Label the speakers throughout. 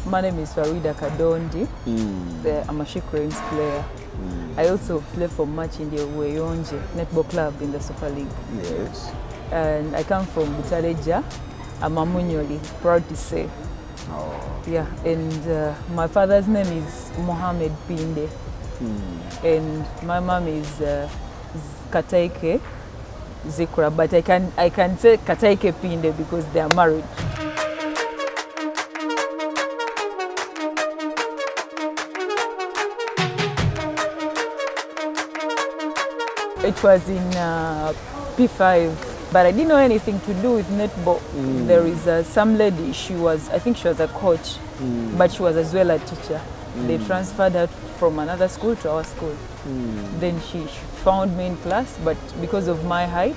Speaker 1: My name is Faridah Kadondi. I'm a Shikran's player. I also play for Match in the Weyonje Netball Club in the Super League.
Speaker 2: Yes.
Speaker 1: And I come from Butaleja. I'm a Munyoli, proud to say.
Speaker 2: Oh.
Speaker 1: Yeah, and my father's name is Mohammed Pinde. And my mom is Kataike Zikra, but I can say Kataike Pinde because they are married. It was in P5, but I didn't know anything to do with netball. There is some lady, I think she was a coach, but she was as well a teacher. They transferred her from another school to our school. Then she found me in class, but because of my height,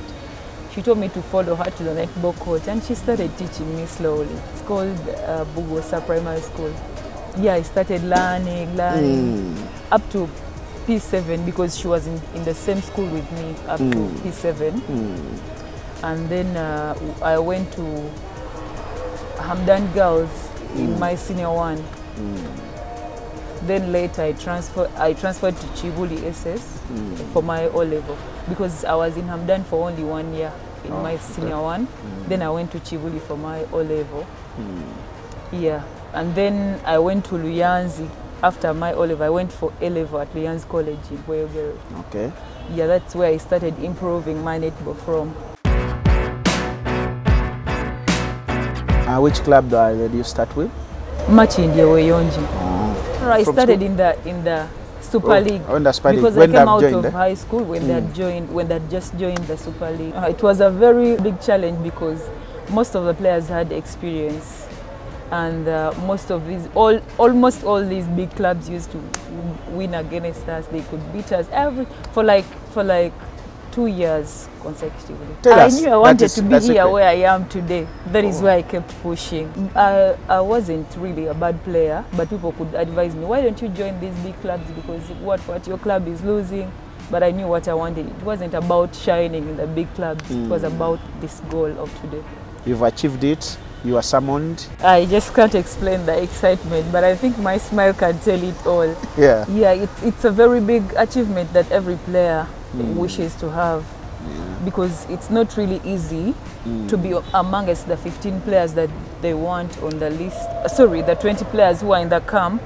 Speaker 1: she told me to follow her to the netball coach, and she started teaching me slowly. It's called Bugosa Primary School. Yeah, I started learning up to P7 because she was in the same school with me up to P7. And then I went to Hamdan Girls in my senior one. Then later I transferred to Chibuli SS for my O-level because I was in Hamdan for only 1 year in my senior one. Then I went to Chibuli for my O-level. Yeah, and then I went to Luyanzi. After my O-level, I went for A-level at Luyanzi College in Boyogero. Okay. Yeah, that's where I started improving my netball from.
Speaker 2: Which club did you start with?
Speaker 1: Match in the Weyonji. I started in the Super League because I came out of high school when they had just joined the Super League. It was a very big challenge because most of the players had experience, and almost all these big clubs used to win against us. They could beat us for like 2 years consecutively. I knew I wanted to be here where I am today. That is why I kept pushing. I wasn't really a bad player, but people could advise me, why don't you join these big clubs, because what your club is losing. But I knew what I wanted. It wasn't about shining in the big clubs. It was about this goal of today.
Speaker 2: You've achieved it. You are summoned.
Speaker 1: I just can't explain the excitement, but I think my smile can tell it all.
Speaker 2: Yeah.
Speaker 1: Yeah, it's a very big achievement that every player wishes to have, because it's not really easy to be amongst the 15 players that they want on the list. Sorry, the 20 players who are in the camp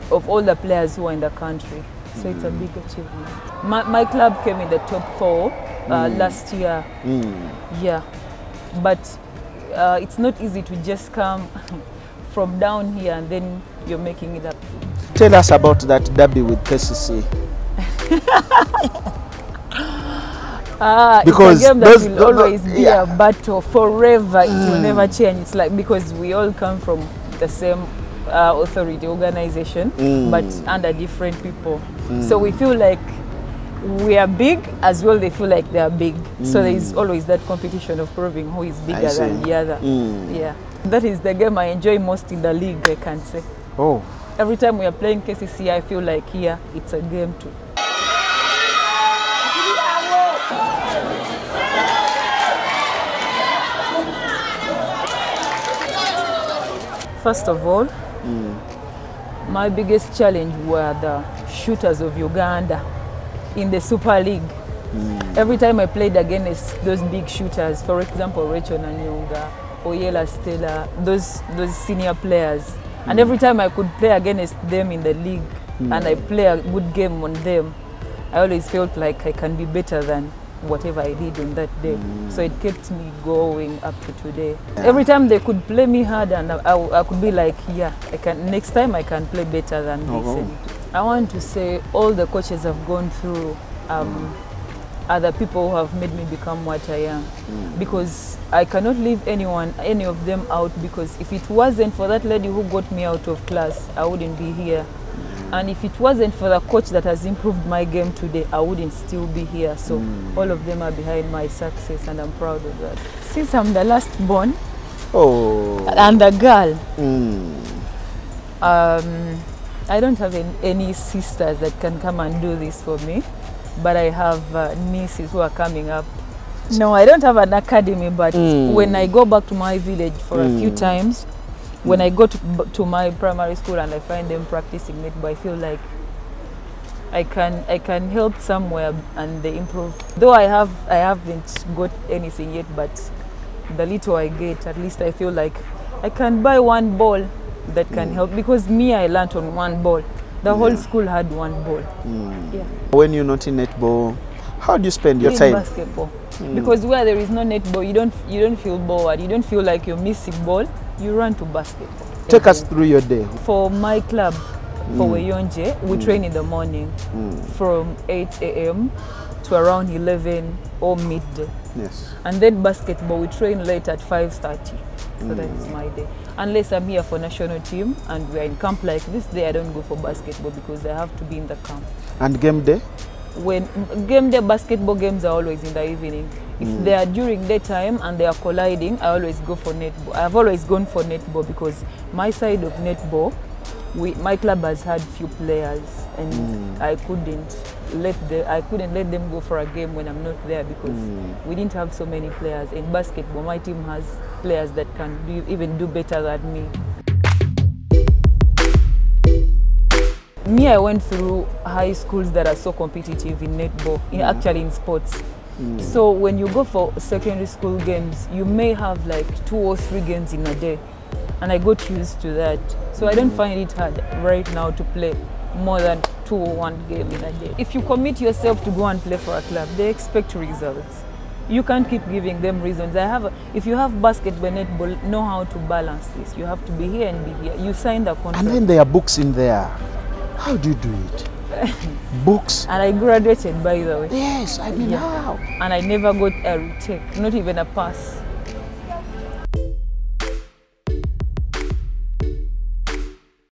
Speaker 1: of all the players who are in the country. So it's a big achievement. My club came in the top 4 last year. Yeah, but it's not easy to just come from down here and then you're making it up.
Speaker 2: Tell us about that derby with KCC.
Speaker 1: Because it's a game that will always be a battle forever. It will never change. It's like, because we all come from the same authority organization, but under different people. So we feel like we are big as well. They feel like they are big. So there is always that competition of proving who is bigger than the other. Yeah, that is the game I enjoy most in the league, I can say. Oh. Every time we are playing KCC, I feel like here it's a game too. First of all, my biggest challenge were the shooters of Uganda in the Super League. Every time I played against those big shooters, for example, Rachel Nanyonga, Oyela Stella, those senior players, and every time I could play against them in the league and I play a good game on them, I always felt like I can be better than whatever I did on that day. So it kept me going up to today. Every time they could play me hard, and I could be like, yeah, next time I can play better than this. I want to say all the coaches I've gone through are the people who have made me become what I am. Because I cannot leave any of them out, because if it wasn't for that lady who got me out of class, I wouldn't be here. And if it wasn't for the coach that has improved my game today, I wouldn't still be here. So all of them are behind my success, and I'm proud of that. Since I'm the last born and the girl, I don't have any sisters that can come and do this for me, but I have nieces who are coming up. No, I don't have an academy, but when I go back to my village for a few times, When I go to my primary school and I find them practicing netball, I feel like I can help somewhere and they improve. Though I haven't got anything yet, but the little I get, at least I feel like I can buy one ball that can help, because me, I learnt on one ball. The whole school had one ball. Yeah.
Speaker 2: When you're not in netball, how do you spend your time?
Speaker 1: Basketball. Because where there is no netball, you don't feel bored. You don't feel like you're missing ball. You run to basketball.
Speaker 2: Take us through your day.
Speaker 1: For my club, for Weyonje, we train in the morning from 8 a.m. to around 11 or midday.
Speaker 2: Yes.
Speaker 1: And then basketball, we train late at 5:30. So that is my day. Unless I'm here for national team and we're in camp like this day, I don't go for basketball because I have to be in the camp.
Speaker 2: And game day?
Speaker 1: When game day, basketball games are always in the evening. If they are during daytime and they are colliding, I always go for netball. I've always gone for netball because my side of netball, my club has had few players, and I couldn't let them go for a game when I'm not there because we didn't have so many players. In basketball, my team has players that can even do better than me. Me, I went through high schools that are so competitive in netball, actually in sports. So when you go for secondary school games, you may have like 2 or 3 games in a day. And I got used to that. So I don't find it hard right now to play more than 2 or 1 game in a day. If you commit yourself to go and play for a club, they expect results. You can't keep giving them reasons. If you have basketball, netball, know how to balance this. You have to be here and be here. You sign the contract.
Speaker 2: And then there are books in there. How do you do it? Books.
Speaker 1: And I graduated, by the way.
Speaker 2: Yes, I mean how?
Speaker 1: And I never got a retake, not even a pass.